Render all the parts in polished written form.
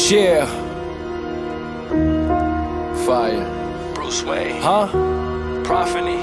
Yeah. Fire. Bruce Wayne. Huh? Prophany.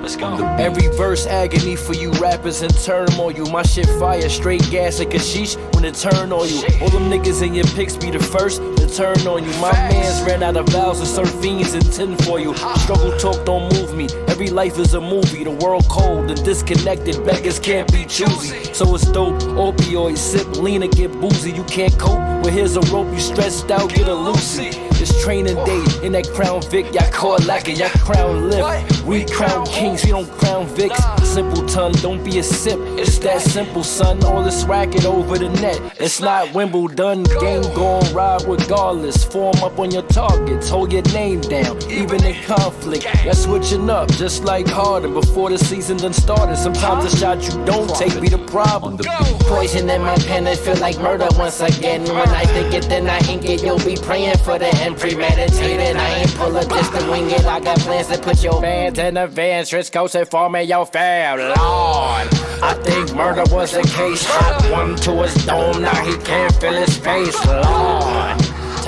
Let's go. Every verse agony for you rappers in turmoil. My shit fire, straight gas like a sheesh when it turn on you. All them niggas in your pics be the first to turn on you. My mans ran out of vows and serve fiends and tin for you. Struggle talk don't move me. Every life is a movie. The world cold and disconnected. Beggars can't be choosy. So it's dope. Opioids, sip lean and get boozy. You can't cope. Well, here's a rope. You stressed out, get a Lucy. It's training day in that Crown Vic. Y'all caught lacking, y'all crown lift. We crown kings, we don't crown Vics. Simple tongue, don't be a sip. It's that simple, son. All this racket over the net. It's not Wimbledon. Game gon' ride regardless. Form up on your targets. Hold your name down, even in conflict. Y'all switching up, just like Harden. Before the season done started. Sometimes the shot you don't take be the problem. Poison in my pen, it feel like murder once again. When I think it, then I ink it. You'll be praying for the end. Premeditated, I ain't pull up just to wing it. I got plans to put your fans in the van. Switch coast and form in your fam, Lord. I think murder was the case. Hot one to his dome, now he can't feel his face, Lord.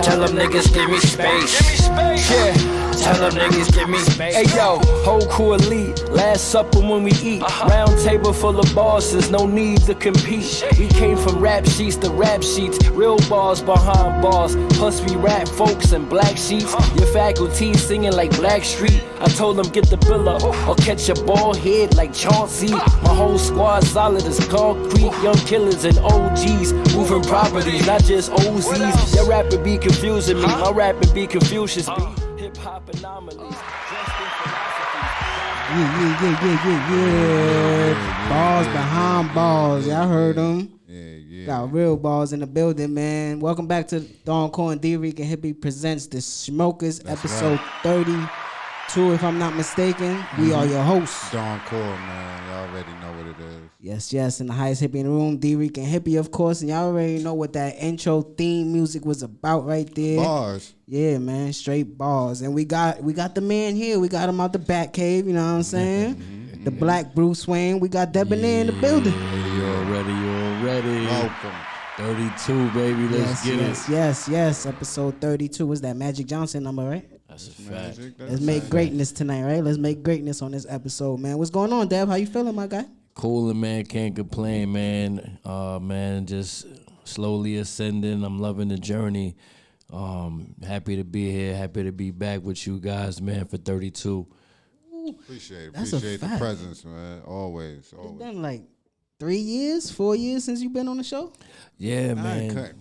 Tell them niggas give me space. Yeah. Tell them niggas give me space. Hey yo, whole crew elite. Last supper when we eat. Round table full of bosses, no need to compete. We came from rap sheets to rap sheets. Real bars behind bars. Plus we rap folks in black sheets. Your faculty singing like Blackstreet. I told them get the bill up or catch a ball head like Chauncey. My whole squad solid as concrete. Young killers and OGs. Moving properties, not just OZs. Your rapper be confusing me. My rapper be Confucius B. Hip-hop anomalies. Yeah. Balls behind balls. Y'all heard them. Yeah. Got real balls in the building, man. Welcome back to Thedoncoreanddricanhippieshow presents the Smokers, episode 32, if I'm not mistaken. We are your hosts. Thedoncore, man. Y'all already know what it is. Yes. In the highest hippie in the room, Dricanhippie, of course. And y'all already know what that intro theme music was about right there. Bars. Yeah, man, straight bars. And we got the man here. We got him out the Bat Cave, you know what I'm saying? The Black Bruce Wayne. We got Debanaire in the building. You already. Welcome. 32, baby. Let's get it. Yes. Episode 32 was that Magic Johnson number, right? That's a fact. Let's make greatness tonight, right? Let's make greatness on this episode, man. What's going on, Deb? How you feeling, my guy? Coolin', man. Can't complain, man. Man, just slowly ascending. I'm loving the journey. Happy to be here. Happy to be back with you guys, man, for 32. Appreciate it. That's a Appreciate the fact. presence, man. Always. It's been like 3 years, 4 years since you've been on the show? Yeah, man.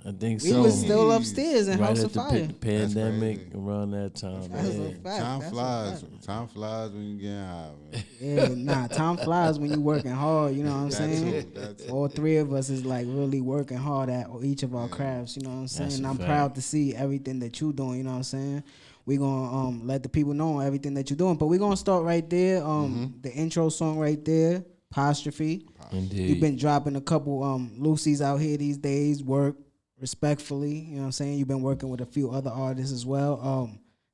I think We so. was still upstairs in right House at of the Fire. pandemic, around that time. That's a Man. fact. Time That's a flies. fact. Time flies when you get high, man. Yeah, time flies when you working hard, you know what I'm saying? That's it. All three of us is like really working hard at each of our crafts, you know what I'm saying? That's a And I'm fact. proud to see everything that you doing, you know what I'm saying? We gonna let the people know everything that you're doing. But we're gonna start right there. The intro song right there, Apostrophe. Indeed. You've been dropping a couple Lucy's out here these days, work respectfully, you know what I'm saying? You've been working with a few other artists as well.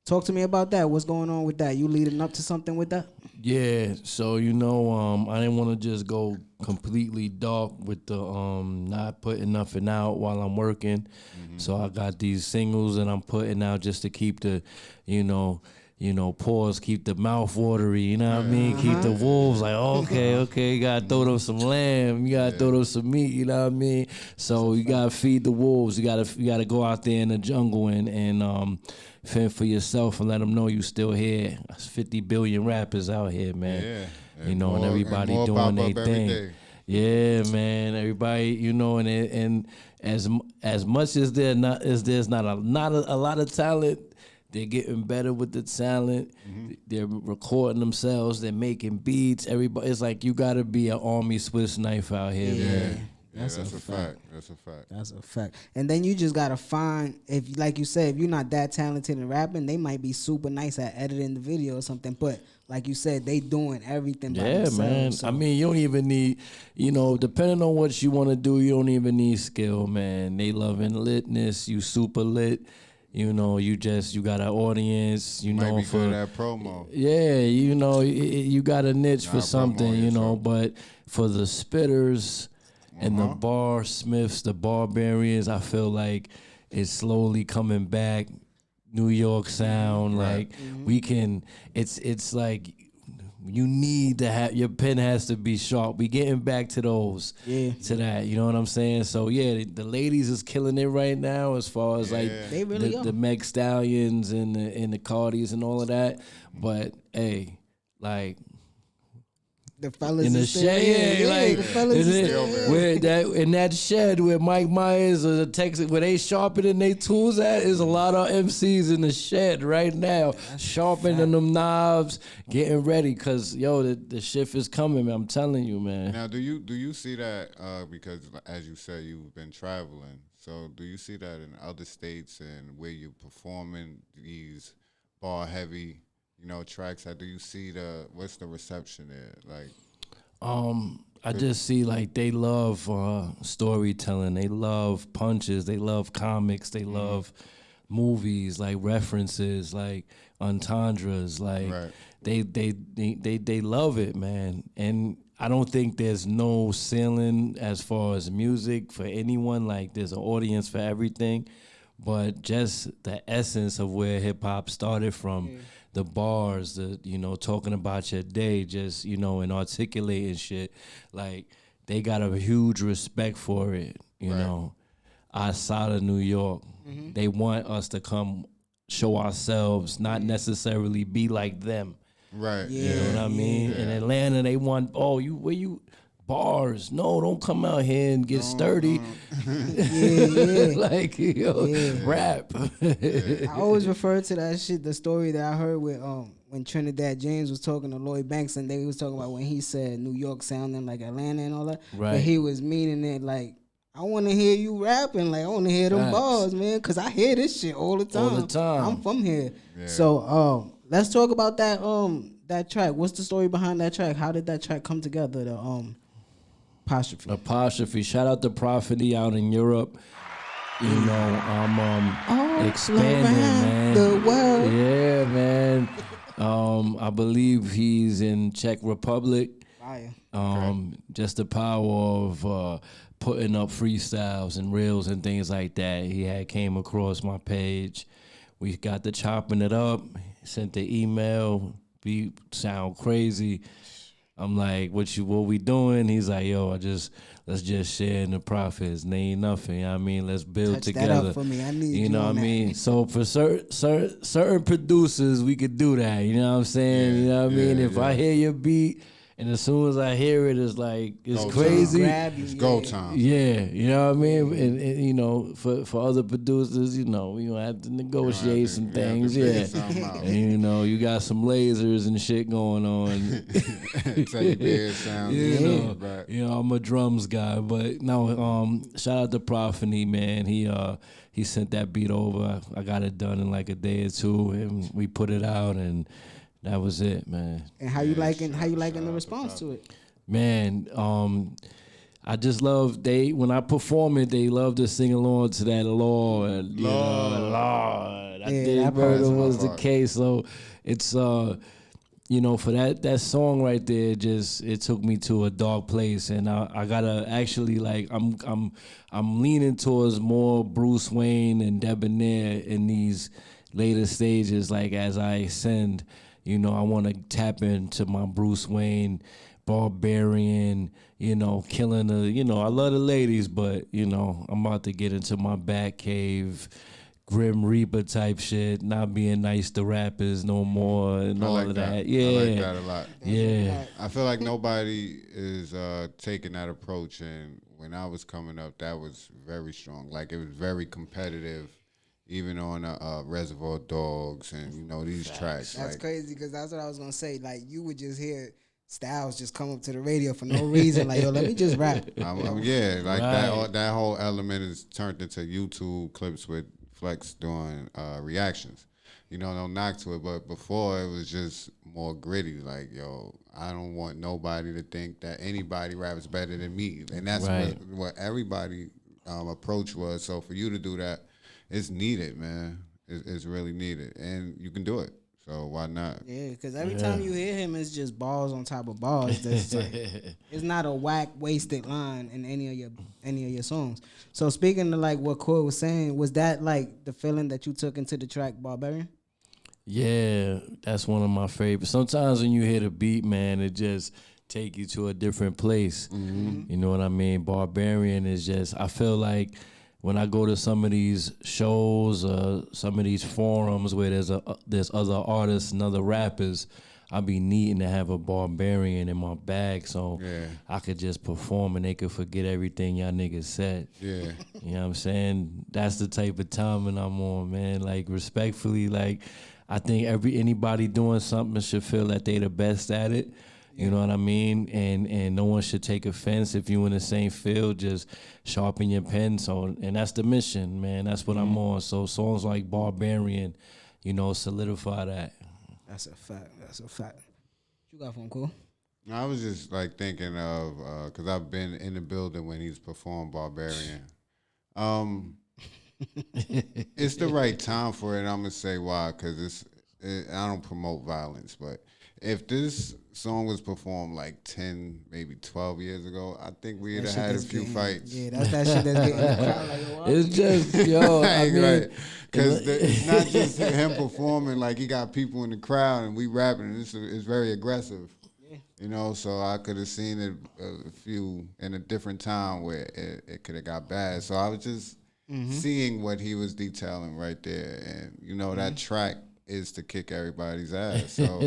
Talk to me about that. What's going on with that? You leading up to something with that? Yeah, so I didn't want to just go completely dark with the not putting nothing out while I'm working. So I got these singles and I'm putting out just to keep the, pause, keep the mouth watery, you know what I mean? Keep the wolves like, okay, you gotta throw them some lamb, you gotta throw them some meat, you know what I mean? So you gotta feed the wolves, you gotta go out there in the jungle and fend for yourself and let them know you still here. There's 50 billion rappers out here, man. Yeah. And more- everybody and more doing pop up their every thing. day. Yeah, man. Everybody, and as much as there's not a lot of talent, they're getting better with the talent. They're recording themselves. They're making beats. Everybody, it's like you gotta be an army Swiss knife out here, man. That's a fact. That's a fact. That's a fact. And then you just gotta find, if like you said, if you're not that talented in rapping, they might be super nice at editing the video or something. But like you said, they doing everything by themselves. Man. So. I mean, you don't even need, depending on what you want to do, you don't even need skill, man. They loving litness. You super lit. You got an audience. You might be good at promo. Yeah, you got a niche for Nah, something, promo yourself. but for the spitters, and the Bar Smiths, the Barbarians, I feel like it's slowly coming back. New York sound, like we can. It's like you need to have your pen has to be sharp. We getting back to those, to that. You know what I'm saying? So yeah, the ladies is killing it right now as far as like They really the Meg Stallions and the Cardis and all of that. But hey, like. The fellas In the is still shed, here. like the fellas is still here. where that in that shed where Mike Myers or the Texas where they sharpening their tools at is a lot of MCs in the shed right now, sharpening them knobs, getting ready because the shift is coming. Man, I'm telling you, man. Now, do you see that? Because as you said, you've been traveling. So, do you see that in other states and where you're performing these bar heavy? Tracks. Do you see what's the reception there? Like, I just see like they love storytelling. They love punches. They love comics. They love movies, like references, like entendres. Like they love it, man. And I don't think there's no ceiling as far as music for anyone. Like there's an audience for everything. But just the essence of where hip hop started from. The bars, talking about your day, just, and articulating shit. Like, they got a huge respect for it, you know, outside of New York. They want us to come show ourselves, not necessarily be like them. Right. You know what I mean? In Atlanta, they want, where you, bars. No, don't come out here and get sturdy. Like, rap. I always refer to that shit, the story that I heard with when Trinidad James was talking to Lloyd Banks and they was talking about when he said New York sounding like Atlanta and all that. Right. But he was meaning it like, I want to hear you rapping. Like, I want to hear them bars, man, because I hear this shit all the time. All the time. I'm from here. Yeah. So let's talk about that track. What's the story behind that track? How did that track come together? The Apostrophe. Shout out to Prophety out in Europe. I'm expanding, man. The world. Yeah, man. I believe he's in Czech Republic. Fire. Just the power of putting up freestyles and reels and things like that. He had came across my page. We got to chopping it up. Sent the email. Beat sound crazy. I'm like, what we doing? He's like, let's just share in the profits. They ain't nothing. You know what I mean, let's build Touch together. that up for me. I need you know what I mean? So for certain producers, we could do that. You know what I'm saying? You know what I mean? If I hear your beat, and as soon as I hear it, it's like it's go crazy. It's go time. Yeah, you know what I mean? And for other producers, we don't have to negotiate some things. And you got some lasers and shit going on. Take your sound. I'm a drums guy, but no. Shout out to Prophety, man. He sent that beat over. I got it done in like a day or two, and we put it out and. That was it, man. And how you liking the response to it? Man, I just love when I perform it, they love to sing along to that Lord. Lord. I didn't know that was the case. So it's for that song right there, it took me to a dark place, and I gotta actually I'm leaning towards more Bruce Wayne and Debanaire in these later stages, like as I ascend. I want to tap into my Bruce Wayne, Barbarian, killing I love the ladies, but, I'm about to get into my Batcave, Grim Reaper type shit, not being nice to rappers no more and all of that. Yeah. I like that a lot. Yeah. I feel like nobody is taking that approach, and when I was coming up, that was very strong. Like, it was very competitive. Even on Reservoir Dogs and these tracks. That's crazy because that's what I was gonna say. Like you would just hear Styles just come up to the radio for no reason. Like let me just rap. That whole element is turned into YouTube clips with Flex doing reactions. No knock to it, but before it was just more gritty. Like I don't want nobody to think that anybody raps better than me, and that's what everybody approach was. So for you to do that. It's needed, man. It's really needed, and you can do it. So why not? Yeah, because every time you hear him, it's just bars on top of bars. That's like, it's not a whack, wasted line in any of your songs. So speaking of like what Corey was saying, was that like the feeling that you took into the track Barbarian? Yeah, that's one of my favorites. Sometimes when you hear the beat, man, it just take you to a different place. You know what I mean? Barbarian is just, I feel like when I go to some of these shows, some of these forums where there's other artists and other rappers, I be needing to have a Barbarian in my bag so I could just perform and they could forget everything y'all niggas said. Yeah. You know what I'm saying? That's the type of timing I'm on, man. Like, respectfully, like, I think anybody doing something should feel that they the best at it. You know what I mean? And no one should take offense if you in the same field. Just sharpen your pen. So, and that's the mission, man. That's what I'm on. So songs like Barbarian, you know, solidify that. That's a fact. That's a fact. What you got from Cool? I was just like thinking of because I've been in the building when he's performed Barbarian. It's the right time for it. I'm gonna say why, because I don't promote violence, but if this song was performed like 10, maybe 12 years ago, I think we'd have had a few fights. Yeah, that's that shit that's getting the crowd like, what? It's just, yo, I mean, because it's not just him performing, like he got people in the crowd and we rapping, and it's very aggressive. You know, so I could have seen it a few in a different time where it could have got bad. So I was just seeing what he was detailing right there, and you know that track is to kick everybody's ass. So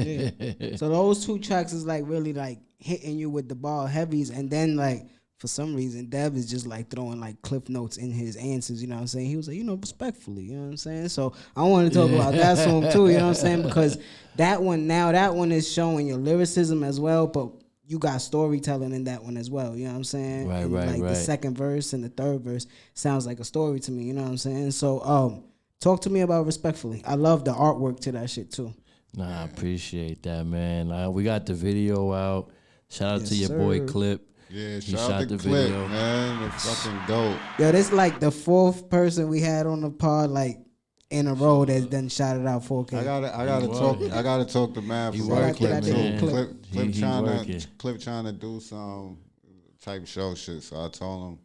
So those two tracks is like really like hitting you with the ball heavies, and then like for some reason Deb is just like throwing like cliff notes in his answers, you know what I'm saying? He was like, you know, respectfully, you know what I'm saying? So I want to talk about that song too, you know what I'm saying? Because that one is showing your lyricism as well, but you got storytelling in that one as well, you know what I'm saying? Right, and right, like right. the second verse and the third verse sounds like a story to me, you know what I'm saying? So talk to me about Respectfully. I love the artwork to that shit too. Nah, I appreciate that, man. We got the video out. Shout out to your boy sir. Clip. yeah, He shout out shot the the Clip, video. man. It's fucking dope. Yo, this like the fourth person we had on the pod like in a row that's done shot it out 4K. I gotta talk to man He for working, Clip too. man. Clip trying to do some type show shit. So I told him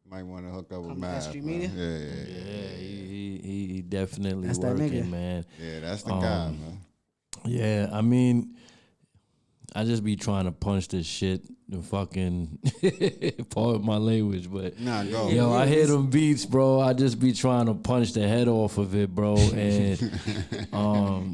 might want to hook up with Matt. SG Media? Yeah, he definitely That's that working, nigga. man. Yeah, that's the guy, man. Yeah, I mean, I just be trying to punch this shit, the fucking part of my language, but Nah, go. yo, I hear them beats, bro. I just be trying to punch the head off of it, bro. And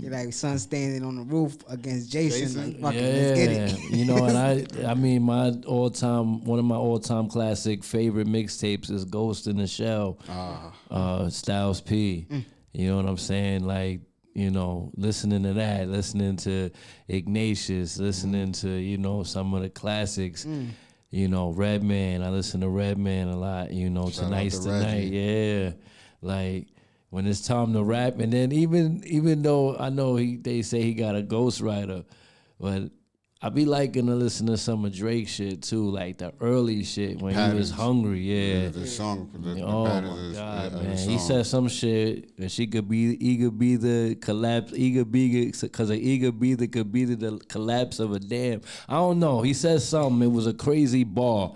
You're like son standing on the roof against Jason. Like, fucking, yeah, let's get it. you know, and I mean, one of my all-time classic favorite mixtapes is Ghost in the Shell, Styles P. You know what I'm saying? Like, you know, listening to that, listening to Ignatius, listening to, you know, some of the classics. You know, Redman. I listen to Redman a lot. You know, Shout out Tonight's to the Reggie. Night. Yeah, like when it's time to rap, and then even though I know they say he got a ghostwriter, but I be liking to listen to some of Drake shit too, like the early shit when he was Patterns. hungry. Yeah. The song. The Oh patterns my is- God, the man! song. He said some shit that he could be the collapse, because could be the collapse of a dam. I don't know. He said something. It was a crazy bar,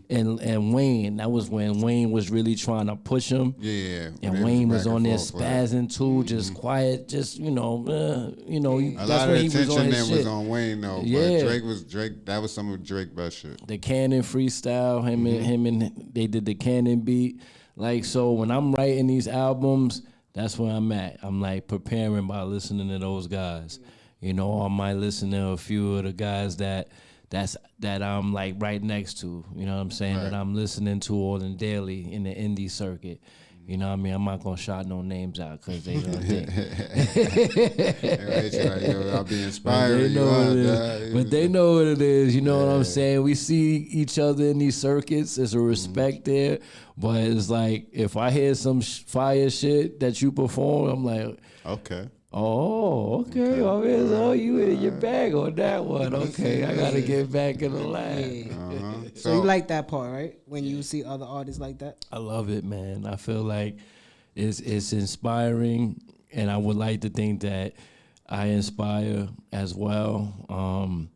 and Wayne. That was when Wayne was really trying to push him. Yeah. And Wayne was on there spazzing too, just quiet, just A that's lot when of he was on attention his there shit. was on Wayne though. Yeah. But Drake. That was some of Drake's best shit. The Cannon freestyle, him and they did the Cannon beat. Like, so when I'm writing these albums, that's where I'm at. I'm like preparing by listening to those guys. You know, I might listen to a few of the guys that I'm like right next to. You know what I'm saying? That I'm listening to on the daily in the indie circuit. You know what I mean? I'm not gonna shout no names out because they gonna think. I'll be inspired. They know what it is. But they know what it is. You know what I'm saying? We see each other in these circuits. There's a respect there. But it's like, if I hear some fire shit that you perform, I'm like, Okay. oh, okay. Oh, you in your bag on that one. Okay, I got to get back in the lab. So you like that part, right? When you see other artists like that? I love it, man. I feel like it's inspiring, and I would like to think that I inspire as well.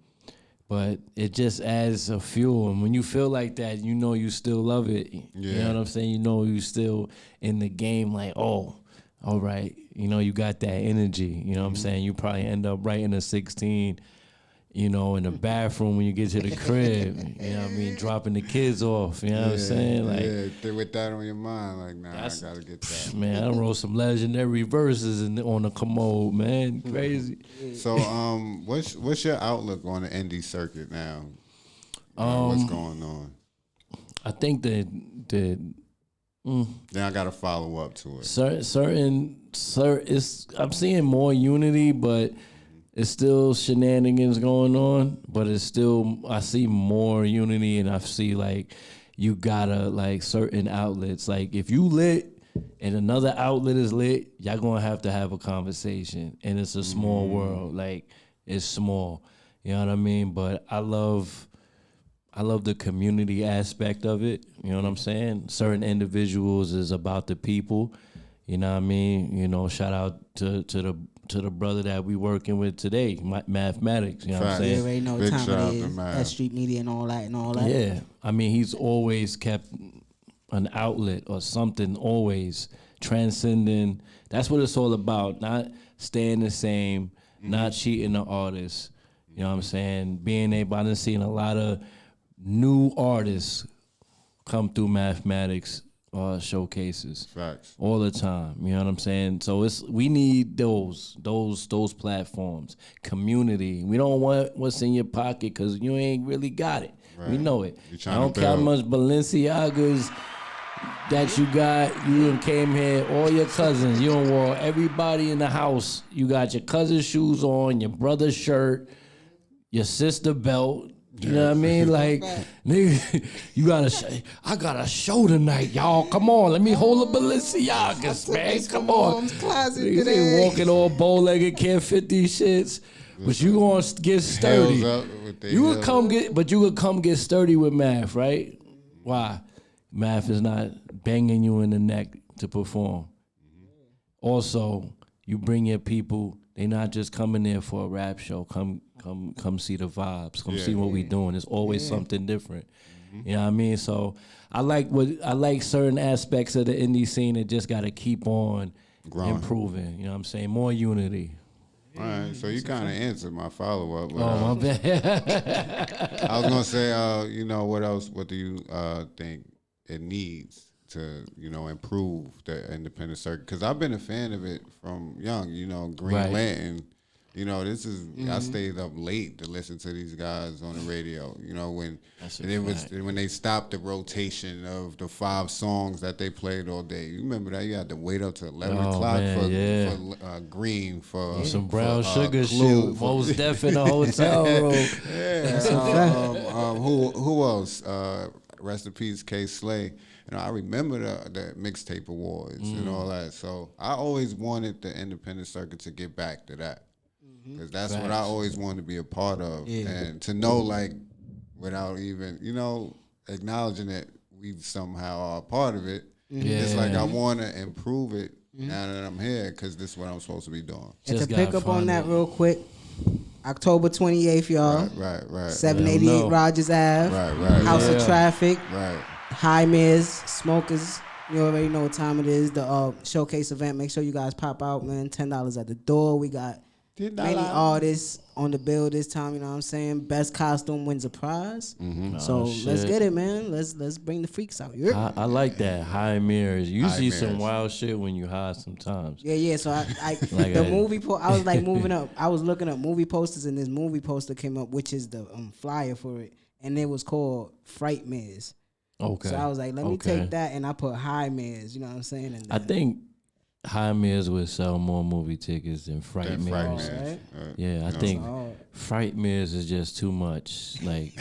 But it just adds a fuel. And when you feel like that, you know you still love it. You know what I'm saying? You know you still in the game like, oh, all right. You know, you got that energy. You know what I'm saying? You probably end up writing a 16, you know, in the bathroom when you get to the crib. You know what I mean? Dropping the kids off. You know what I'm saying? Like, with that on your mind, like, nah, I gotta get that. Man, I wrote some legendary verses on the commode, man. Crazy. So, what's your outlook on the indie circuit now? What's going on? I think that Then I got to follow up to it. I'm seeing more unity, but it's still shenanigans going on. But it's still, I see more unity, and I see like you gotta like certain outlets. Like if you lit and another outlet is lit, y'all gonna have a conversation, and it's a small world. Like it's small, you know what I mean? But I love the community aspect of it. You know what I'm saying? Certain individuals is about the people. You know what I mean? You know, shout out to the brother that we working with today, mathematics. You know what I'm saying? You already know what time it is. That street media and all that. Yeah, I mean, he's always kept an outlet or something, always transcending. That's what it's all about. Not staying the same, not cheating the artist. You know what I'm saying? Being able, I've seen a lot of new artists come through mathematics showcases. Facts. All the time. You know what I'm saying? So we need those platforms. Community. We don't want what's in your pocket because you ain't really got it. Right. We know it. I don't care how much Balenciagas that you got. You done came here, all your cousins. You done wore everybody in the house. You got your cousin's shoes on, your brother's shirt, your sister belt. You know what I mean? Like, nigga, you I got a show tonight, y'all. Come on, let me hold the Balenciagas, man. Come on. Niggas ain't walking all bow-legged, can't fit these shits. But you gonna get sturdy. You could come get sturdy with math, right? Why? Math is not banging you in the neck to perform. Also, you bring your people. They not just coming there for a rap show. Come see the vibes. Come see what we doing. There's always something different. You know what I mean? So I like certain aspects of the indie scene that just gotta keep on improving. You know what I'm saying? More unity. All right, so you kind of answered my follow-up. My bad. I was gonna say, you know, what else? What do you think it needs to, you know, improve the independent circuit? Because I've been a fan of it from young. You know, Green Lantern. You know, this is I stayed up late to listen to these guys on the radio. You know, when they stopped the rotation of the 5 songs that they played all day. You remember that? You had to wait up to 11 o'clock for Green, for some brown sugar shit. Most Def in the hotel room. Yeah. Who else? Rest in peace, K. Slay. You know, I remember the mixtape awards and all that. So I always wanted the independent circuit to get back to that. Because that's what I always wanted to be a part of. Yeah. And to know, like, without even, you know, acknowledging that we somehow are a part of it, it's like I want to improve it now that I'm here because this is what I'm supposed to be doing. And to pick up on that real quick, October 28th, y'all. Right. 788 Rogers Ave. Right. House of Traffic. Right. High Miz, Smokers. You already know what time it is. The showcase event. Make sure you guys pop out, man. $10 at the door. We got many artists on the bill this time, you know what I'm saying? Best costume wins a prize. So let's get it, man. Let's bring the freaks out. I like that. High mirrors. You see some wild shit when you high sometimes. Yeah. So I like the movie I was like moving up. I was looking up movie posters, and this movie poster came up, which is the flyer for it, and it was called Fright Mares. Okay. So I was like, let me take that, and I put High Mares. You know what I'm saying? And I think High Mares would sell more movie tickets than Fright Mares. Right? Yeah, I think Fright Mares is just too much. Like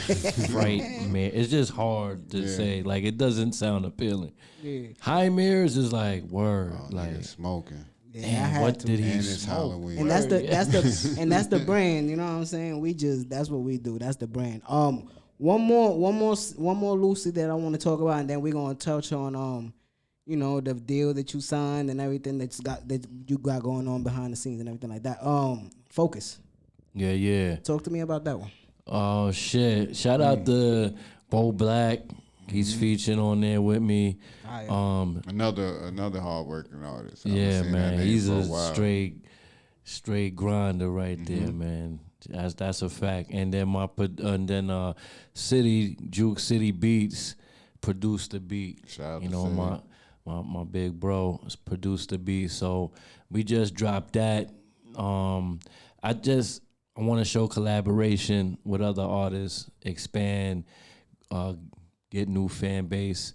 Fright Mares, it's just hard to say. Like it doesn't sound appealing. Yeah. High Mares is like word, like smoking. Yeah, damn, what did he and smoke? it's Halloween. And that's the brand. You know what I'm saying? That's what we do. That's the brand. One more Lucy that I want to talk about, and then we're gonna touch on you know, the deal that you signed and everything that you got going on behind the scenes and everything like that. Focus. Yeah. Talk to me about that one. Oh shit! Shout out to Bo Black. He's featured on there with me. Another hardworking artist. Yeah, man. He's a while. straight grinder right there, man. That's a fact. And then Juke City Beats produced the beat. Shout out you to know, City. my big bro produced the beat. So we just dropped that. I want to show collaboration with other artists, expand, get new fan base.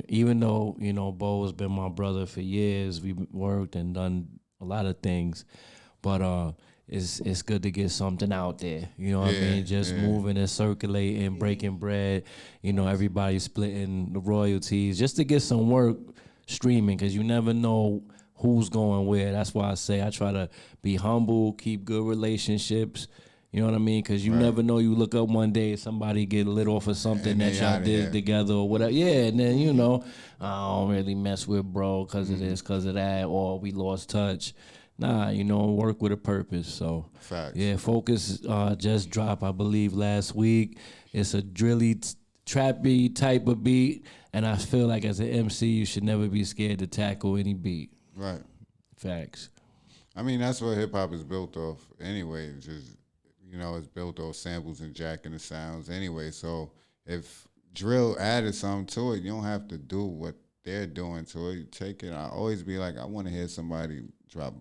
Even though, you know, Bo has been my brother for years, we've worked and done a lot of things, but it's good to get something out there. You know what I mean? Just moving and circulating, breaking bread. You know, everybody splitting the royalties just to get some work streaming, because you never know who's going where. That's why I say I try to be humble, keep good relationships. You know what I mean? Because you never know. You look up one day, somebody get lit off of something that y'all did together or whatever. Yeah, and then, you know, I don't really mess with bro because of this, because of that, or we lost touch. Nah, you know, work with a purpose. So, Facts. Yeah, Focus just dropped, I believe, last week. It's a drilly, trappy type of beat, and I feel like as an MC, you should never be scared to tackle any beat. Right. Facts. I mean, that's what hip hop is built off anyway. It's just, you know, it's built off samples and jacking the sounds anyway. So if drill added something to it, you don't have to do what they're doing to it. You take it. I always be like, I want to hear somebody drop,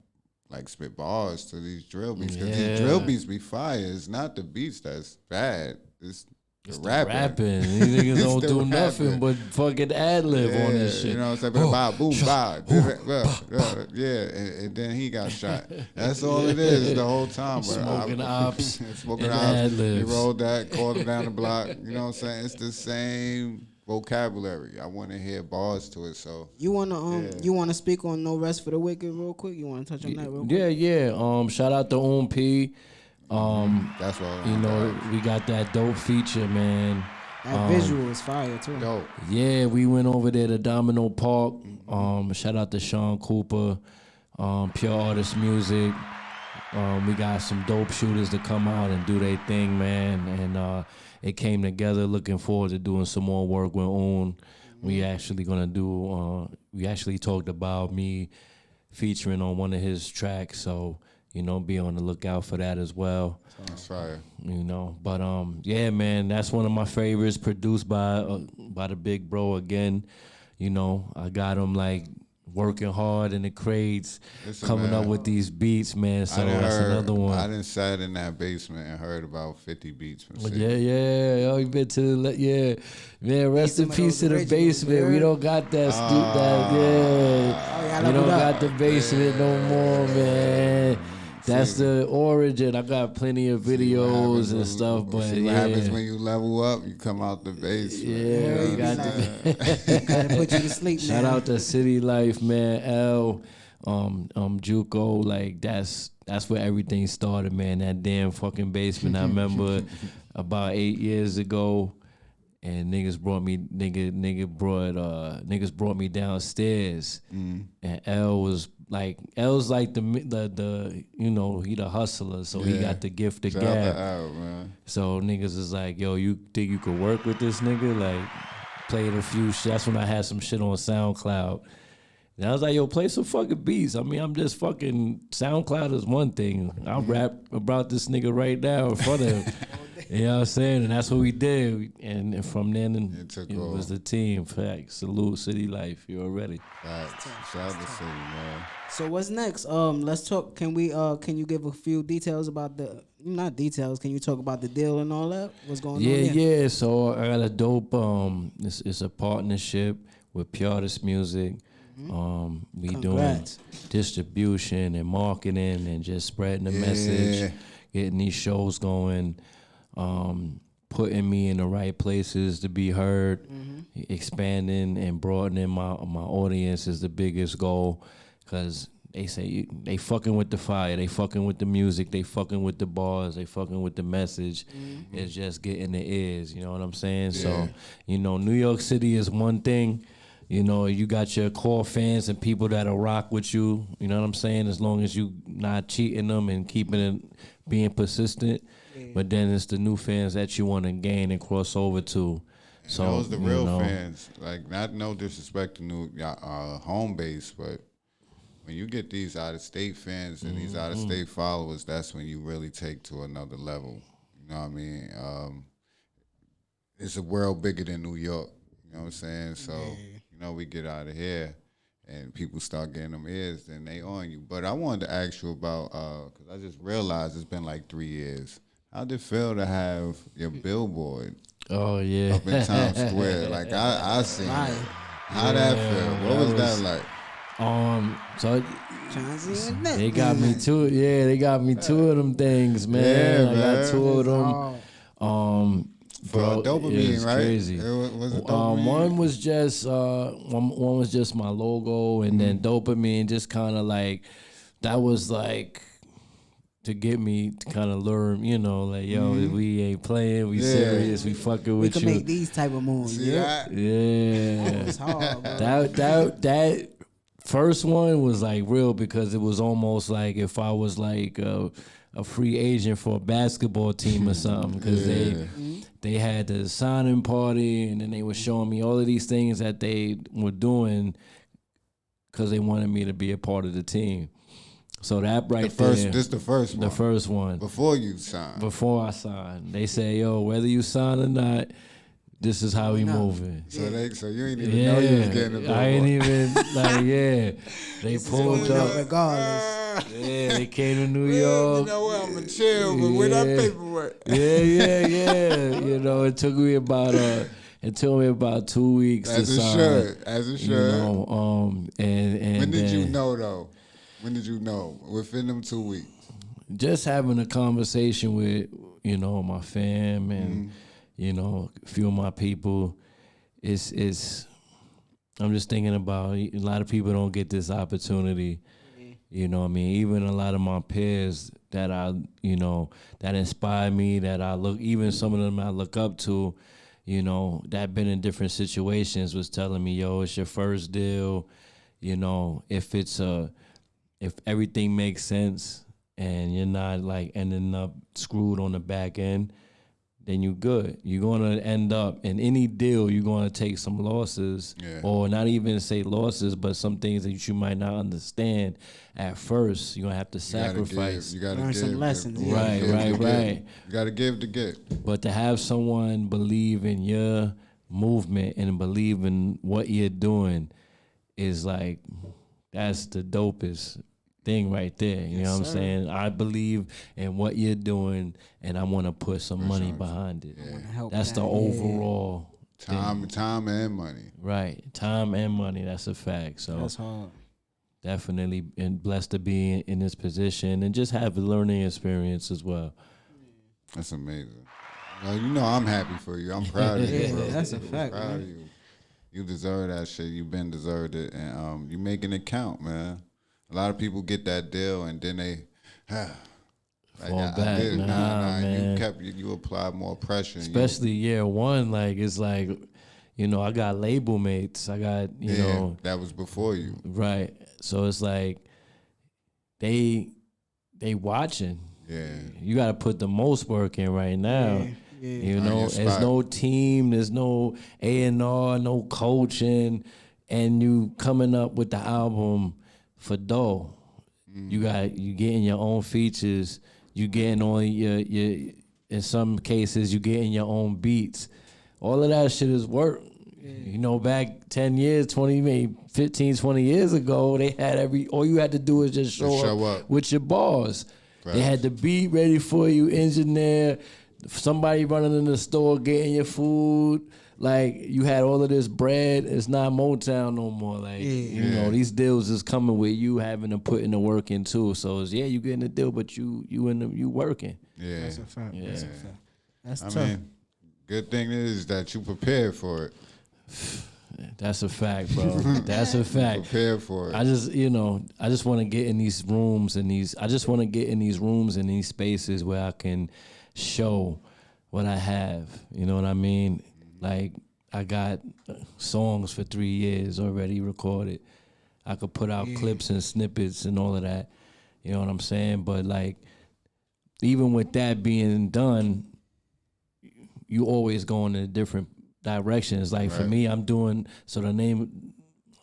like, spit bars to these drill beats, because these drill beats be fire. It's not the beats that's bad. It's the rapping. These niggas don't do nothing but fucking ad-lib on this shit. You know what I'm saying? Bah, boom, bah. Yeah, and then he got shot. That's all it is the whole time. Smoking ops. Smoking and ops. ad-libs. He rolled that, called him down the block. You know what I'm saying? It's the same vocabulary. I want to hear bars to it. So you wanna speak on No Rest for the Wicked real quick? You wanna touch on that real quick? Yeah. Shout out to P. that's what you know, we got that dope feature, man. That visual is fire too. dope. Yeah, we went over there to Domino Park. Shout out to Sean Cooper, Pure Artist Music. We got some dope shooters to come out and do their thing, man. And it came together. Looking forward to doing some more work with Un. We actually gonna do. We actually talked about me featuring on one of his tracks, so you know, be on the lookout for that as well. That's fire. You know, but yeah, man, that's one of my favorites, produced by the big bro again. You know, I got him like working hard in the crates, coming up with these beats, man. So that's another one. I done sat in that basement and heard about 50 beats from City. Yeah. Oh, you been to the man. Rest in peace to the basement. We don't got that. We don't got the basement no more, man. That's the origin. I got plenty of videos and stuff, but see what happens when you level up, you come out the basement. Yeah, you got gotta put you to sleep. Shout out to City Life, man. L, JUCO, like that's where everything started, man. That damn fucking basement. I remember about 8 years ago, and niggas brought me downstairs, and L's like the you know, he the hustler, so he got the gift of gab. So niggas is like, yo, you think you could work with this nigga? Like, played a few shit. That's when I had some shit on SoundCloud. And I was like, yo, play some fucking beats. I mean, I'm just fucking, SoundCloud is one thing. I'll rap about this nigga right now in front of him. You know what I'm saying? And that's what we did. And from then, it was the team. Facts. Salute City Life. You already. Facts. Shout out to City, man. So what's next? Let's talk. Can you give a few details about not details, can you talk about the deal and all that? What's going on there? Yeah. So I got a dope, it's a partnership with Pure Artist Music. We doing distribution and marketing and just spreading the message, getting these shows going, putting me in the right places to be heard, expanding and broadening my audience is the biggest goal, because they say they fucking with the fire, they fucking with the music, they fucking with the bars, they fucking with the message. It's just getting the ears, you know what I'm saying? So, you know, New York City is one thing. You know, you got your core fans and people that'll rock with you. You know what I'm saying? As long as you not cheating them and keeping it, being persistent. Yeah. But then it's the new fans that you want to gain and cross over to. So those the real fans. Like, not no disrespect to new home base, but when you get these out of state fans and these out of state followers, that's when you really take to another level. You know what I mean? It's a world bigger than New York. You know what I'm saying? So. Yeah. You know, we get out of here and people start getting them ears, then they on you. But I wanted to ask you about, because I just realized it's been like 3 years. How did it feel to have your billboard up in Times Square? Like, I seen it. How that feel? What was that like? So they got me two. Yeah, they got me two of them things, man. I got two of them. For dopamine, right? Crazy. One was just one was just my logo, and then dopamine just kind of like that was like to get me to kind of learn, you know, like yo, we ain't playing, we serious, we fucking with you. We can make these type of moves. Yeah, it's hard, bro. That first one was like real because it was almost like if I was like a free agent for a basketball team or something because they had the signing party and then they were showing me all of these things that they were doing because they wanted me to be a part of the team. So that This the first one. The first one. Before you signed. Before I signed. They say, yo, whether you sign or not, this is how we moving. So you ain't even know you was getting a billboard. I ain't even, They pulled up. Regardless. Yeah, they came to New York. You know what? I'm going to chill, but with that paperwork. Yeah. You know, it took me about 2 weeks to sign. As it should. You know, and when did you know, though? When did you know? Within them 2 weeks? Just having a conversation with, you know, my fam and, you know, a few of my people. I'm just thinking about a lot of people don't get this opportunity. You know what I mean? Even a lot of my peers that that inspire me, even some of them I look up to, you know, that been in different situations was telling me, yo, it's your first deal. You know, if everything makes sense and you're not like ending up screwed on the back end, then you good. You're going to end up in any deal, you're going to take some losses or not even say losses, but some things that you might not understand at first. You're going to have to sacrifice. You got to learn some lessons. Right. You got to give to get. But to have someone believe in your movement and believe in what you're doing is like, that's the dopest thing right there. You know what I'm saying? I believe in what you're doing and I want to put some money behind it. That's the overall time and money. Right. Time and money. That's a fact. So that's hard. Definitely and blessed to be in this position and just have a learning experience as well. That's amazing. Well, you know I'm happy for you. I'm proud of you, bro. That's a fact, proud of you. You deserve that shit. You've been deserved it. And you making it count, man. A lot of people get that deal and then they fall back. Man. You applied more pressure. Especially year one, like it's like, you know, I got label mates. I got, you know. That was before you. Right. So it's like they watching. Yeah. You gotta put the most work in right now. Yeah. You know, there's no team, there's no A&R, no coaching, and you coming up with the album for dough. You getting your own features, you getting on your in some cases you getting your own beats. All of that shit is work. You know, back 10 years, 20, maybe 15, 20 years ago, they had all you had to do is just show up with your bars. Right. They had the beat ready for you, engineer, somebody running in the store getting your food. Like, you had all of this bread. It's not Motown no more. Like, you know, these deals is coming with you having to put in the work in too. So it's, you getting the deal, but you working. Yeah. That's a fact. Yeah. That's a fact. That's tough. I mean, good thing is that you prepared for it. That's a fact, bro. That's a fact. Prepared for it. I just want to get in these rooms and in these spaces where I can show what I have. You know what I mean? Like, I got songs for 3 years already recorded. I could put out clips and snippets and all of that. You know what I'm saying? But like, even with that being done, you always going in different directions. Like for me, I'm doing, so the name,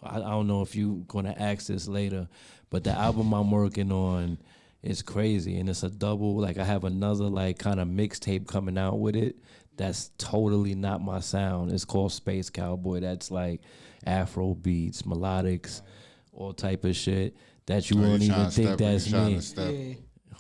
I don't know if you gonna ask this later, but the album I'm working on is crazy, and it's a double. Like I have another like kind of mixtape coming out with it. That's totally not my sound. It's called Space Cowboy. That's like Afro beats, melodics, all type of shit that you won't even think that's me.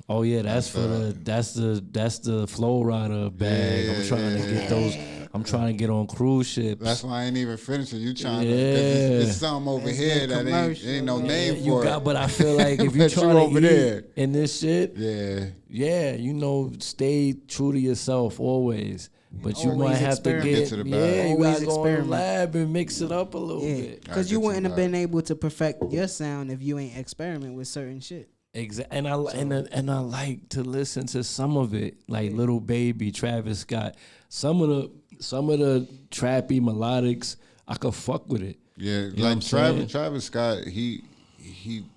Oh yeah, that's the Flow Rider bag. Yeah, I'm trying to get those. I'm trying to get on cruise ships. That's why I ain't even finishing. You trying to? It's something over here that ain't no name for it. But I feel like if you're trying to eat in this shit, you know, stay true to yourself always. But you might have to get to the bag. you gotta go in the lab and mix it up a little bit. Because you wouldn't have been able to perfect your sound if you ain't experiment with certain shit. Exactly, and I like to listen to some of it, like Little Baby, Travis Scott. Some of the trappy melodics, I could fuck with it. Yeah, you like Travis Scott, he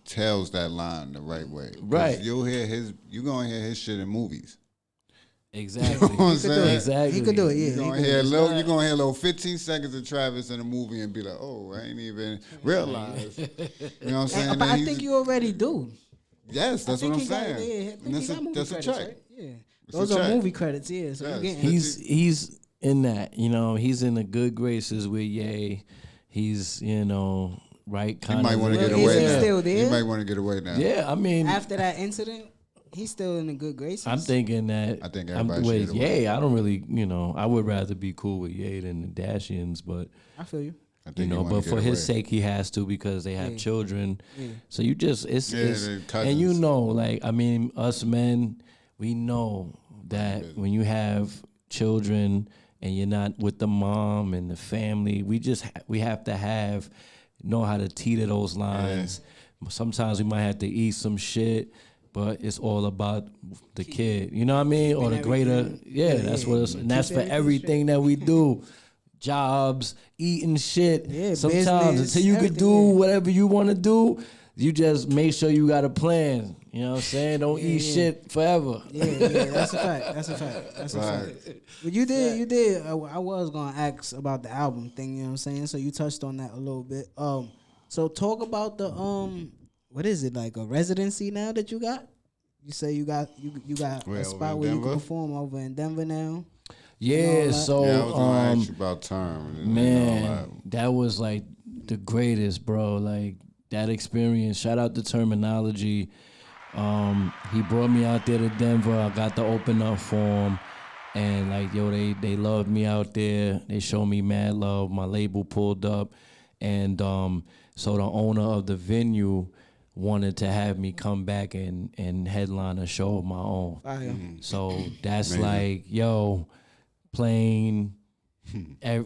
tells that line the right way. Right, you'll hear you gonna hear his shit in movies. Exactly. You know what I'm saying? Exactly. He could do it. Yeah, you're gonna hear a little 15 seconds of Travis in a movie and be like, oh, I ain't even realize. You know what I'm saying? But I think you already do. Yes, that's what I'm saying. That's a check. Right? Yeah, those are movie credits. Yeah, so he's in that. You know, he's in the good graces with Ye. He's right kind of. He might want to get away now. Still there? He might want to get away now. Yeah, I mean, after that incident, he's still in the good graces. I'm thinking that. I think everybody should get away. I don't really. I would rather be cool with Ye than the Dashians, but I feel you. But for his sake, he has to because they have children. Yeah. So you just it's and like I mean, us men, we know that when you have children and you're not with the mom and the family, we have to know how to teeter those lines. Yeah. Sometimes we might have to eat some shit, but it's all about the kid. You know what I mean? Or the greater. That's what it's, and that's for everything that we do. Jobs, eating shit. Yeah, sometimes business, until you could do whatever you want to do, you just make sure you got a plan. You know what I'm saying? Don't eat shit forever. Yeah, that's a fact. But you did. I was gonna ask about the album thing. You know what I'm saying? So you touched on that a little bit. So talk about the what is it, like a residency now that you got? You say you got a spot where you can perform over in Denver now. Yeah, so I was gonna ask you about term. Man, that was like the greatest, bro. Like that experience. Shout out to Terminology. He brought me out there to Denver. I got to open up for him, and like they loved me out there. They showed me mad love. My label pulled up, and so the owner of the venue wanted to have me come back and headline a show of my own. So that's like, plane,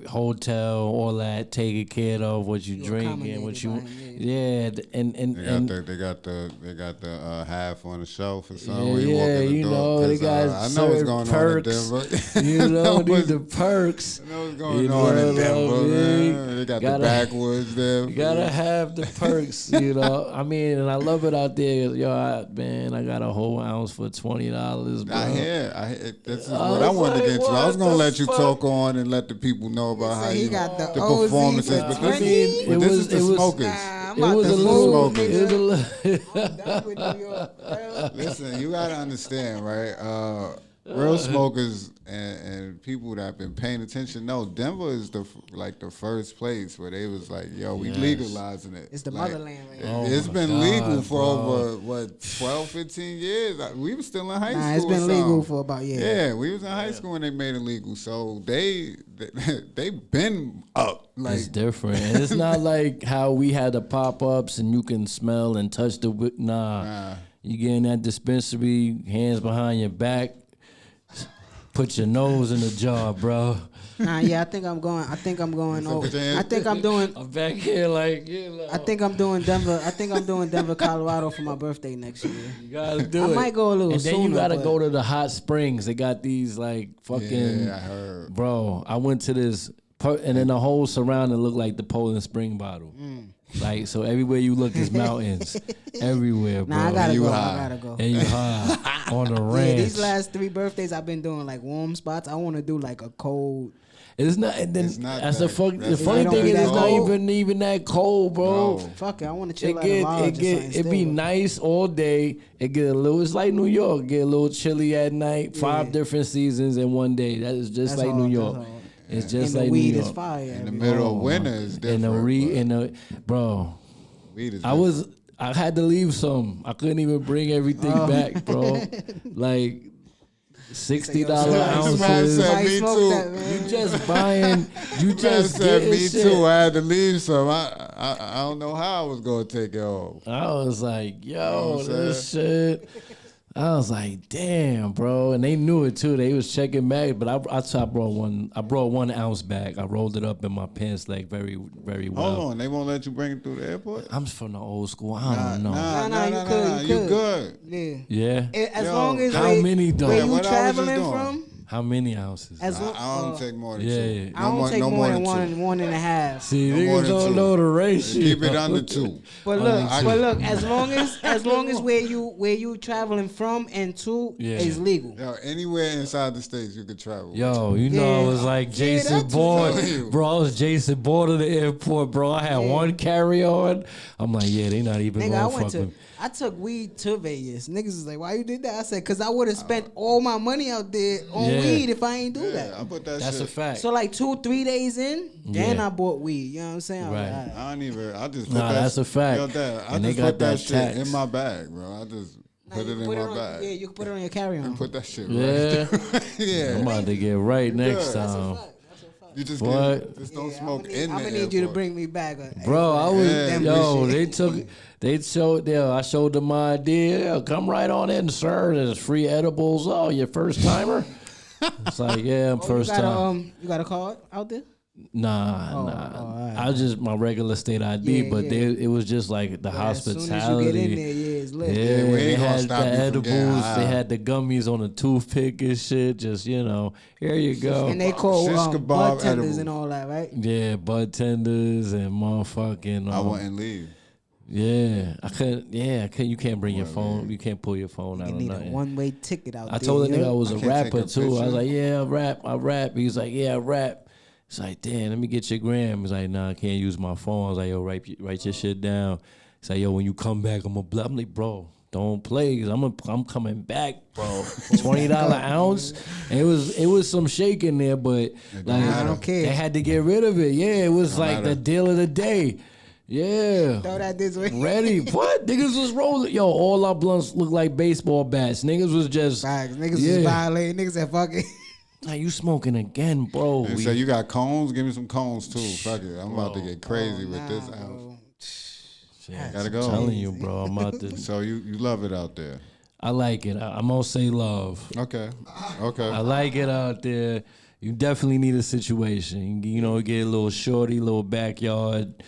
hotel, all that, taking care of what you drinking, what you, and they got the half on the shelf or something. They got I know what's going perks. on in Denver. These the perks. I know what's going on in Denver, man. They got the backwoods there. You gotta have the perks, I mean, and I love it out there. I got a whole ounce for $20. Bro. I hear. This is what I wanted to get to. I was gonna let you talk on and let the people know about how you got the performances, but this is the smokers. It was a little. Listen, you gotta understand, right? Real smokers and people that have been paying attention know Denver is the first place where they was like, we legalizing it. It's the motherland right now. It's been legal for over 12, 15 years. We were still in high school. It's been legal for about Yeah, we was in high school when they made it legal. So they been up. Like, it's different. And it's not like how we had the pop-ups and you can smell and touch the You get in that dispensary, hands behind your back, put your nose in the jar, bro. I think I'm going. I think I'm doing. I'm back here like, I think I'm doing Denver. I think I'm doing Denver, Colorado for my birthday next year. You gotta do it. I might go a little sooner. And then you gotta go to the hot springs. They got these like fucking. Yeah, I heard. Bro, I went to this And then the whole surrounding looked like the Poland Spring bottle. Like, so everywhere you look is mountains. Everywhere, bro. Nah, I gotta go. high. I gotta go. And you high on the ranch. Yeah, these last 3 birthdays I've been doing like warm spots. I want to do like a cold. It's not. And then It's not that's that- the fuck. The that's- funny It don't thing be is, that it's not cold. even that cold, bro. No. Fuck it, I want to chill at a lodge or something. It be still. nice all day. It get a little. It's like New York. Get a little chilly at night. 5 different seasons in one day. That is just That's like all, New that's York. all. It's just And the like New weed York. is fire. In the every- middle of winter is And different. bro. Weed is I had to leave some. I couldn't even bring everything back, bro. Like $60 This man ounces. said, Somebody me smoke too. that, man. You just buying. You Man just said, getting me shit. too. I had to leave some. I don't know how I was gonna take it off. I was like, yo, know what I'm this shit. I was like, damn, bro. And they knew it too. They was checking back, but I brought one. I brought 1 ounce back. I rolled it up in my pants leg very, very well. Hold on, they won't let you bring it through the airport. I'm from the old school. I don't know. Nah, you could, You good? Yeah. Yeah. As Yo, long as how where, many though? where Yeah, you what I was just traveling doing. from, How many ounces? as long, I don't take more than yeah, 2. yeah. I don't take more than one and a half. See, No more niggas than don't 2. know the ratio. Keep it under 2. But look, as long as where you traveling from and to Yeah. is legal. Yo, anywhere inside the states you could travel. Yo, you know, I was like Jason that's Bourne. what I'm telling you. Bro, I was Jason Bourne at the airport, bro. I had one carry-on. I'm like, yeah, they not even Nigga, gonna fuck with me. I took weed to Vegas. Niggas is like, why you did that? I said, cause I would have spent all my money out there on Yeah. weed if I ain't do Yeah, that. I put that That's shit. a fact. So like 2-3 days in, then Yeah. I bought weed. You know what I'm saying? I was Right. like, all right. I don't even. I just put Nah, that. that's a fact. Yo, Dad, I And they just got put that that shit tax. in my bag, bro. I just Nah, put you it in can my on- bag. Yeah, you can put it on your carry-on. Put that shit Yeah. right. yeah. I'm about to get right next good. time. You just What? get, just don't Yeah, smoke in I'm the gonna need you to airport. bring me back. Bro, I was Yeah, yo. that They showed. I showed them my idea. Yeah, come right on in, sir. There's free edibles. Oh, your first timer? It's like, yeah, I'm first time. You got a card out there? Nah. alright. I was just my regular state ID, Yeah, but yeah. it was just like the As soon as you hospitality. get in there, yeah, it's lit. Yeah, Yeah, we they ain't gonna had stop the you from getting edibles. high. They had the gummies on a toothpick and shit. Just here you go. And they call Shish bud kebab tenders edibles. and all that, right? Yeah, bud tenders and motherfucking. I wouldn't leave. Yeah, I couldn't. Yeah, I couldn't. You can't bring your phone. You can't pull your phone out You of need a nothing. one-way ticket out I there. told the nigga yeah? I was I a can't take rapper a too. I was picture. like, yeah, I rap. He was like, yeah, I rap. It's like, damn, let me get your gram. He's like, nah, I can't use my phone. I was like, yo, write your shit down. He's like, yo, when you come back, I'm like, bro, don't play. 'Cause I'm coming back, bro. $20 ounce. And it was some shake in there, but like I don't care. they had to get rid of it. Yeah, it was like matter. the deal of the day. Yeah. Throw that this way. Ready? What? Niggas was rolling. Yo, all our blunts look like baseball bats. Niggas was just. Facts. Niggas Yeah. was violating. Niggas said, fuck it. Like, you smoking again, bro. They We- say you got cones. Give me some cones too. Fuck it. I'm about to get crazy with this ounce. Bro. Shit, Gotta I'm go. telling you, bro. I'm out to. So you love it out there. I like it. I'm gonna say love. Okay. Okay. I like it out there. You definitely need a situation. You know, get a little shorty, little backyard,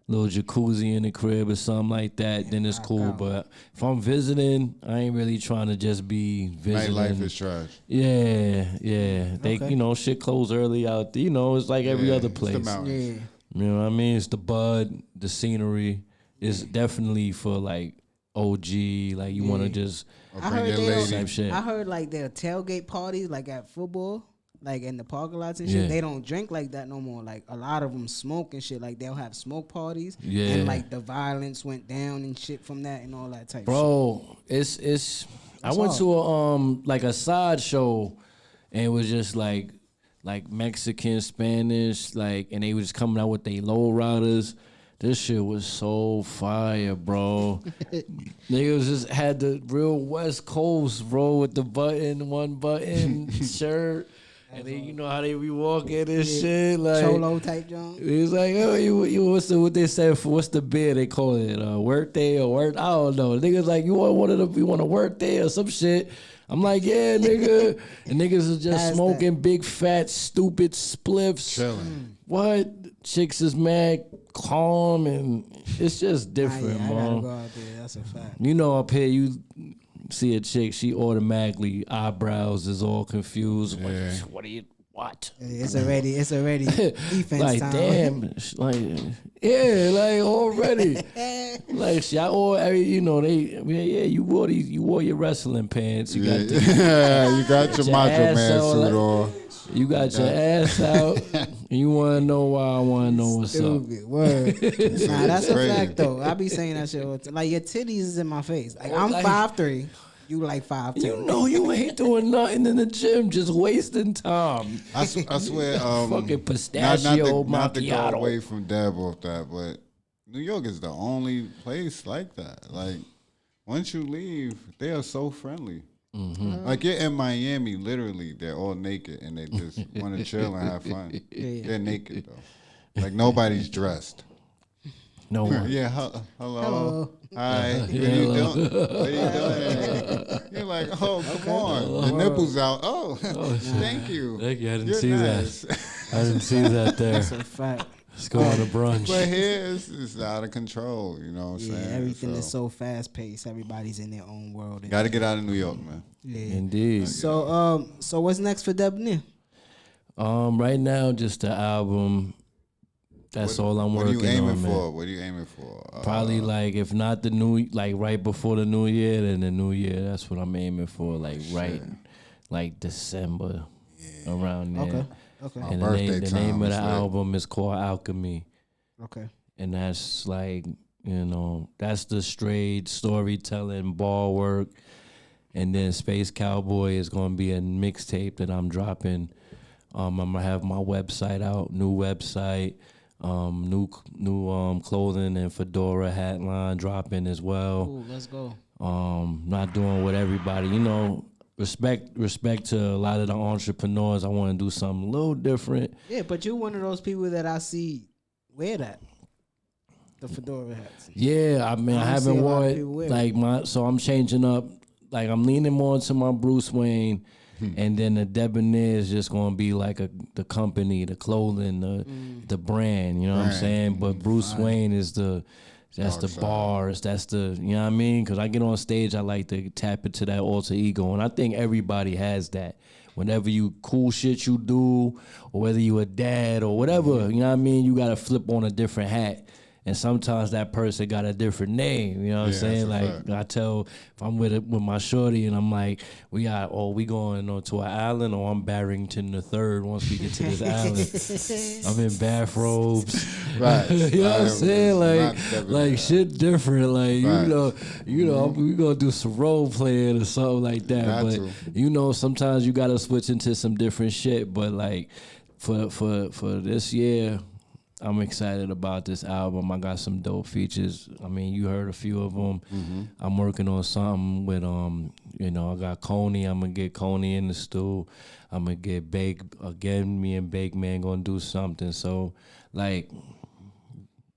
little jacuzzi in the crib or something like that. Then it's cool. But if I'm visiting, I ain't really trying to just be visiting. Nightlife is trash. Yeah. They, Okay. shit close early out there. It's like every Yeah, other it's the place. mountains. Yeah. You know what I mean? It's the bud, the scenery. It's definitely for like OG. Like you want to just Or I bring heard your they lady. type shit. I heard like their tailgate parties, like at football, like in the parking lots and Yeah. shit. They don't drink like that no more. Like a lot of them smoke and shit. Like they'll have smoke parties. Yeah. And like the violence went down and shit from that and all that type. Bro, it's I went hard. to a like a side show and it was just like Mexican, Spanish, like, and they was coming out with they low riders. This shit was so fire, bro. Niggas just had the real West Coast, bro, with the one button shirt. And then you know how they be walking and shit. Like Cholo type John. He's like, oh, you what they said for what's the beer they call it? Work day or work? I don't know. Niggas like, you want a work day or some shit. I'm like, yeah, nigga. And niggas is just Past smoking big fat stupid spliffs. Chilling. What? Chicks is mad calm and it's just Nah, different, yeah, I gotta man. go out there. That's a fact. You know, up here you see a chick, she automatically eyebrows is all confused. Yeah. What are you? what? It's already defense Like time. damn, like yeah, like already, like y'all all you know you wore your wrestling pants, you got you got your Macho ass Man out, suit like- on. you got your ass out. You want to know why? I want to know what's up. Stupid word. Nah, that's a Crazy. fact though. I be saying that shit all the time. Like your titties is in my face. Like I'm Like- 5'3", you like 5'2". You know you ain't doing nothing in the gym, just wasting time. I swear, Fucking pistachio not to go macchiato. away from Deb off that, but New York is the only place like that. Like, once you leave, they are so friendly. Mm-hmm. Like, you're in Miami, literally, they're all naked and they just want to chill and have fun. Yeah. They're naked, though. Like, nobody's dressed. No one. Yeah, hello. Hi, what are you hello. doing? What are you doing? You're like, oh, come on. The nipples out. Oh, thank you. Thank you. I didn't You're see nice. that. I didn't see that there. That's a fact. Let's go on a brunch. But here it's out of control, you know what I'm Yeah, saying? everything is so fast paced. Everybody's in their own world. Got to get out of New York, man. Yeah. Indeed. So what's next for Debanaire? Right now, just the album. That's all I'm What are working you aiming on, man. for? What are you aiming for? Probably like if not the new, like right before the new year, then the new year. That's what I'm aiming for. Like right, like December, around there. Okay. And birthday the time name of is the lit. album is called Alchemy. Okay. And that's like, you know, that's the straight storytelling, ball work. And then Space Cowboy is going to be a mixtape that I'm dropping. I'm going to have my website out, new website, new clothing and fedora hat line dropping as well. Cool. Let's go. Not doing what everybody, you know, respect to a lot of the entrepreneurs. I want to do something a little different. Yeah, but you're one of those people that I see wear that. The fedora hats. Yeah, I mean, I I don't see haven't a lot of worn people wear it. Like so I'm changing up. Like I'm leaning more into my Bruce Wayne, and then the Debanaire is just gonna be like the company, the clothing, the brand. You know what I'm saying? But Bruce Wayne is that's Dark the side. bars. That's the, you know what I mean? Because I get on stage, I like to tap into that alter ego, and I think everybody has that. Whenever you cool shit you do, or whether you a dad or whatever, you know what I mean? You gotta flip on a different hat. And sometimes that person got a different name, you know what I'm saying? that's a Like fact. I tell if I'm with my shorty and I'm like, we going on to an island, or I'm Barrington the Third once we get to this island. I'm in bathrobes. Right. You know what I'm Right. saying? Not Like Debanaire. shit different. Like Right. you know, we gonna do some role playing or something like that. Got but to. you know, sometimes you gotta switch into some different shit. But like for this year, I'm excited about this album. I got some dope features. I mean, you heard a few of them. I'm working on something with you know, I got Coney. I'm gonna get Coney in the stool. I'm gonna get Bake again. Me and Bake Man gonna do something. So like,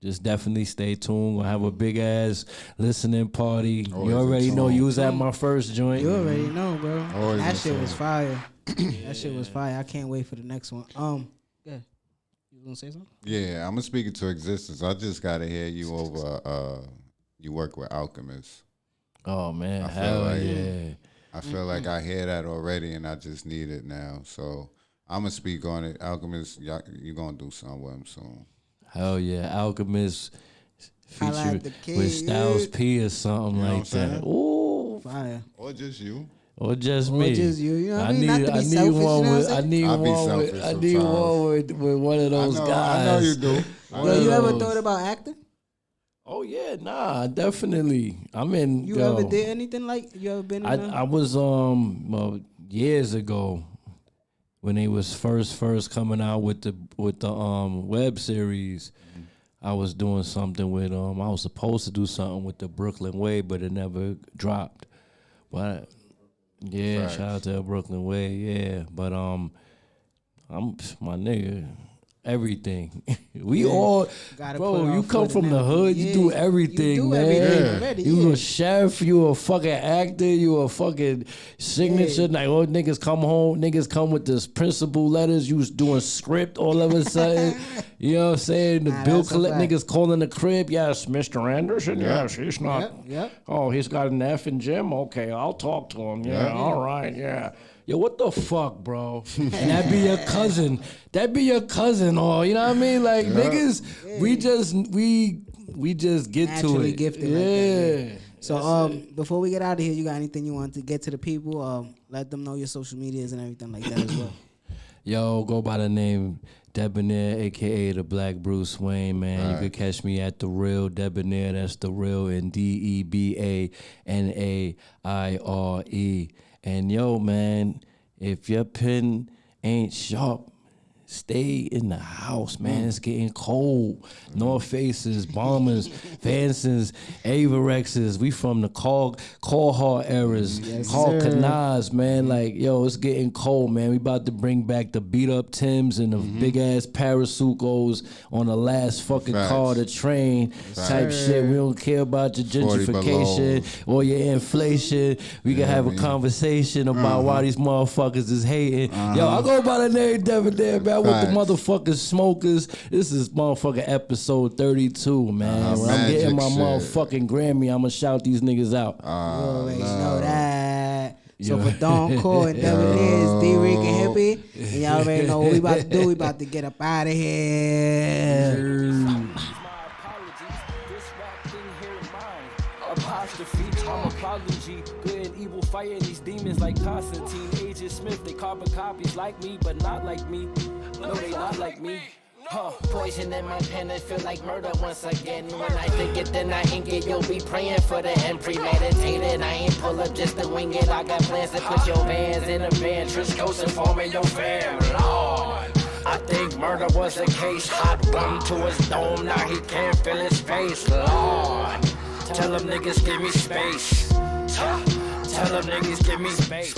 just definitely stay tuned. Gonna have a big ass listening party. Always You already in know tune. you was at my first joint. You already know, bro. Always That in shit was tune. fire. That shit was fire. I can't wait for the next one. Yeah. You gonna say something? Yeah, I'm gonna speak it to existence. I just gotta hear you over. You work with Alchemist. Oh man, I feel hell like- yeah. I feel like I hear that already, and I just need it now. So I'm gonna speak on it. Alchemist, you gonna do something with him soon. Hell yeah, Alchemist Holla at featured the kid. with Styles P or something You know like what I'm that. saying? Ooh, Fire. Or just you. or just me. just you, you know what I I mean? need, Not to be I need selfish, you one know what with, I'm I saying? need I'll be one with, selfish I need sometimes. one with one of those guys. I know you do. Yo, you ever those. thought about acting? Oh yeah, nah, definitely. I'm in. You ever did anything like? You ever been in? I was well, years ago when they was first coming out with the web series. I was doing something with I was supposed to do something with the Brooklyn Way, but it never dropped. But yeah, Facts. shout out to Brooklyn Way, yeah. But I'm my nigga. Everything. We all, Gotta bro, put you our come foot from in the that. hood, you Yeah, do everything, you do man. everything Yeah. already, You yeah. a chef, you a fucking actor, you a fucking signature. Like, oh, niggas come home, niggas come with this principal letters, you was doing script all of a sudden. You know what I'm saying? The Nah, bill that's a collect fact. niggas calling the crib. Yes, Mr. Anderson, yes, he's not. Yep. Oh, he's got an F in gym? Okay, I'll talk to him. Yeah, Yeah. all right, yeah. yo, what the fuck, bro? And that be your cousin. That be your cousin, or you know what I mean? Like niggas, we just get Naturally to it. gifted Yeah. like that. So before we get out of here, you got anything you want to get to the people? Let them know your social medias and everything like that as well. Yo, go by the name Debanaire, a.k.a. the Black Bruce Wayne, man. You could catch me at The Real Debanaire. That's The Real and Debanaire. And yo, man, if your pen ain't sharp, stay in the house, man. It's getting cold. North Faces, Bombers, Vansons, Averexes. We from the Carhartt eras. Canaz, man. Like, yo, it's getting cold, man. We about to bring back the beat up Timbs and the big ass Parasucos on the last fucking car, the train type shit. We don't care about your gentrification or your inflation. We can have a conversation about why these motherfuckers is hating. Yo, I go by the name Debanaire, man. With the motherfucking smokers. This is motherfucking episode 32, man. When I'm getting my motherfucking Grammy, I'ma shout these niggas out. You already know that. So for Thedoncore and Debanaire, Dricanhippie, and y'all already know what we about to do. We about to get up out of here. Apostrophe, I'm apology. Good and evil fighting these demons like Constantine. Agent Smith, they carbon copies like me, but not like me. No, they not like me. Poison in my pen, it feel like murder once again. When I think it, then I ink it. You'll be praying for the end, premeditated. I ain't pull up just to wing it. I got plans to put your bands in a van. Trisco's informing your fam, Lord. I think murder was the case. Hot one to his dome, now he can't feel his face, Lord. Tell them niggas give me space. Tell them niggas give me space.